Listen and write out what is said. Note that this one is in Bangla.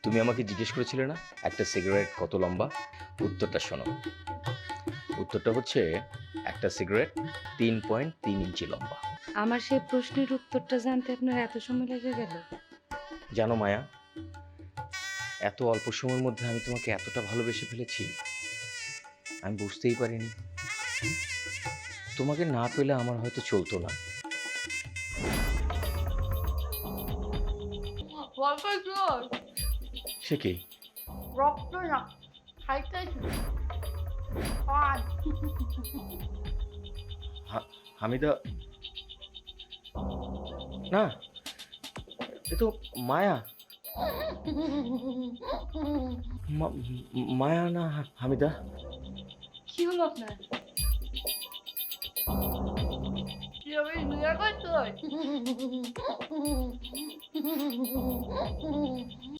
তুমি আমাকে জিজ্ঞেস করেছিলে না একটা সিগারেট কত লম্বা? উত্তরটা শোনো। উত্তরটা হচ্ছে একটা সিগারেট 3.3 ইঞ্চি লম্বা। আমার সেই প্রশ্নের উত্তরটা জানতে আপনার এত সময় লেগে গেল? জানো মায়া, এত অল্প সময়ের মধ্যে আমি তোমাকে এতটা ভালোবেসে ফেলেছি আমি বুঝতেই পারিনি। তোমাকে না পেলে আমার হয়তো চলতো না। সে কি? রক্ত না খাইতেছি হামিদা না, এ তো মায়া। মায়া না হামিদা। কি হলো আপনার? কিভাবে বিয়ে করতে